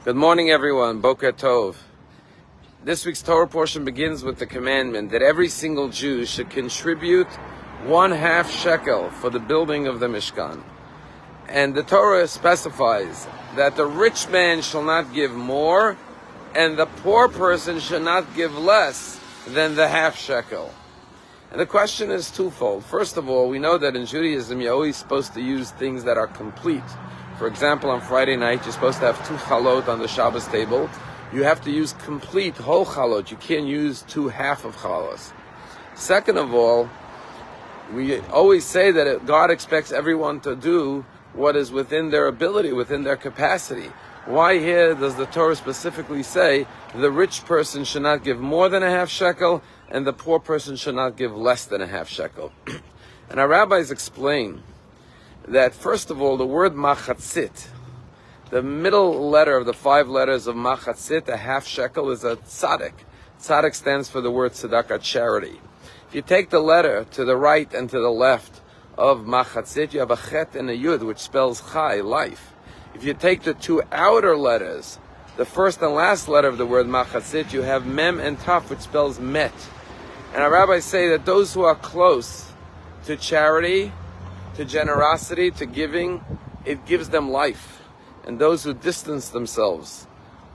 Good morning, everyone. Boker Tov. This week's Torah portion begins with the commandment that every single Jew should contribute 1/2 shekel for the building of the Mishkan. And the Torah specifies that the rich man shall not give more, and the poor person should not give less than the 1/2 shekel. And the question is twofold. First of all, we know that in Judaism you're always supposed to use things that are complete. For example, on Friday night, you're supposed to have 2 chalot on the Shabbos table. You have to use complete whole chalot. You can't use 2 half of chalos. Second of all, we always say that God expects everyone to do what is within their ability, within their capacity. Why here does the Torah specifically say the rich person should not give more than a 1/2 shekel and the poor person should not give less than a 1/2 shekel? And our rabbis explain that, first of all, the word machatzit, the middle letter of the 5 letters of machatzit, a 1/2 shekel, is a tzaddik. Tzaddik stands for the word tzedakah, charity. If you take the letter to the right and to the left of machatzit, you have a chet and a yud, which spells chai, life. If you take the 2 outer letters, the first and last letter of the word machatzit, you have mem and taf, which spells met. And our rabbis say that those who are close to charity, to generosity, to giving, it gives them life. And those who distance themselves,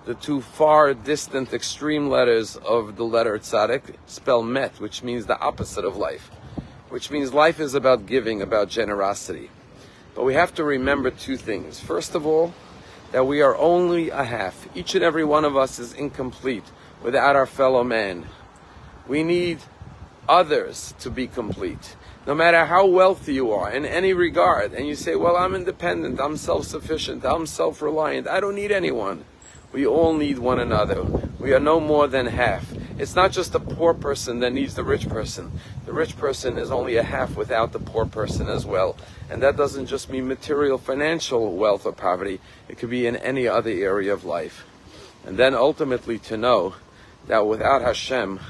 the 2 far distant extreme letters of the letter tzaddik spell met, which means the opposite of life, which means life is about giving, about generosity. But we have to remember 2 things. First of all, that we are only a half. Each and every one of us is incomplete without our fellow man. We need others to be complete. No matter how wealthy you are in any regard, and you say, well, I'm independent, I'm self-sufficient, I'm self-reliant, I don't need anyone. We all need one another. We are no more than half. It's not just the poor person that needs the rich person. The rich person is only a half without the poor person as well. And that doesn't just mean material, financial wealth or poverty. It could be in any other area of life. And then ultimately to know that without Hashem,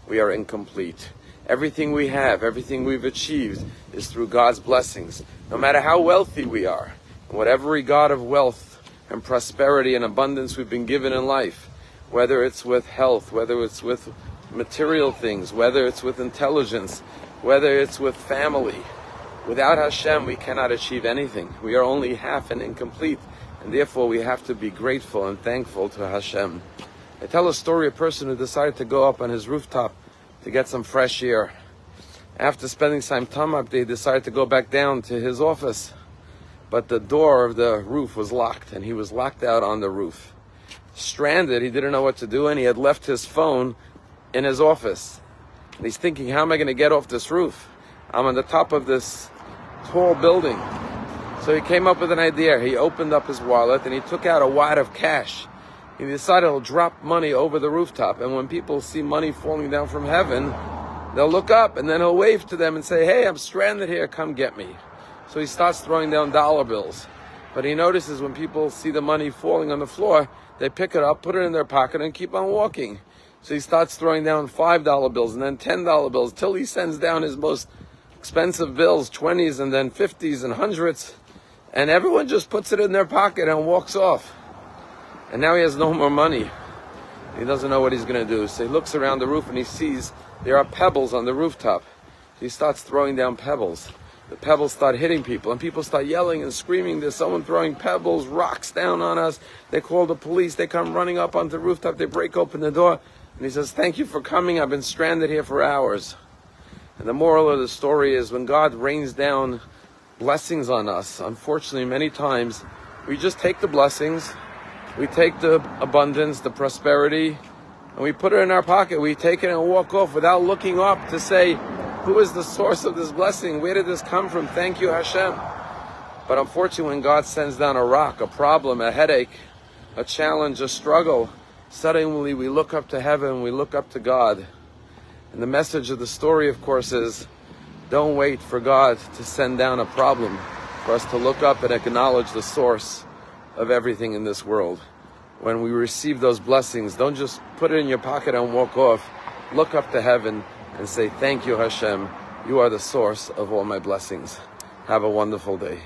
we are incomplete. Everything we have, everything we've achieved is through God's blessings. No matter how wealthy we are, in whatever regard of wealth and prosperity and abundance we've been given in life, whether it's with health, whether it's with material things, whether it's with intelligence, whether it's with family, without Hashem we cannot achieve anything. We are only half and incomplete, and therefore we have to be grateful and thankful to Hashem. I tell a story of a person who decided to go up on his rooftop to get some fresh air. After spending some time up there, he decided to go back down to his office. But the door of the roof was locked, and he was locked out on the roof. Stranded, he didn't know what to do, and he had left his phone in his office. And he's thinking, how am I going to get off this roof? I'm on the top of this tall building. So he came up with an idea. He opened up his wallet, and he took out a wad of cash. He decided he'll drop money over the rooftop, and when people see money falling down from heaven, they'll look up, and then he'll wave to them and say, hey, I'm stranded here, come get me. So he starts throwing down dollar bills. But he notices when people see the money falling on the floor, they pick it up, put it in their pocket, and keep on walking. So he starts throwing down $5 bills, and then $10 bills, till he sends down his most expensive bills, 20s, and then 50s, and 100s, and everyone just puts it in their pocket and walks off. And now he has no more money. He doesn't know what he's going to do. So he looks around the roof and he sees there are pebbles on the rooftop. So he starts throwing down pebbles. The pebbles start hitting people, and people start yelling and screaming, there's someone throwing pebbles, rocks down on us. They call the police. They come running up onto the rooftop. They break open the door. And he says, thank you for coming. I've been stranded here for hours. And the moral of the story is when God rains down blessings on us, unfortunately, many times, we just take the blessings, we take the abundance, the prosperity, and we put it in our pocket. We take it and walk off without looking up to say, who is the source of this blessing? Where did this come from? Thank you, Hashem. But unfortunately, when God sends down a rock, a problem, a headache, a challenge, a struggle, suddenly we look up to heaven, we look up to God. And the message of the story, of course, is don't wait for God to send down a problem for us to look up and acknowledge the source of everything in this world. When we receive those blessings, don't just put it in your pocket and walk off. Look up to heaven and say, thank you, Hashem. You are the source of all my blessings. Have a wonderful day.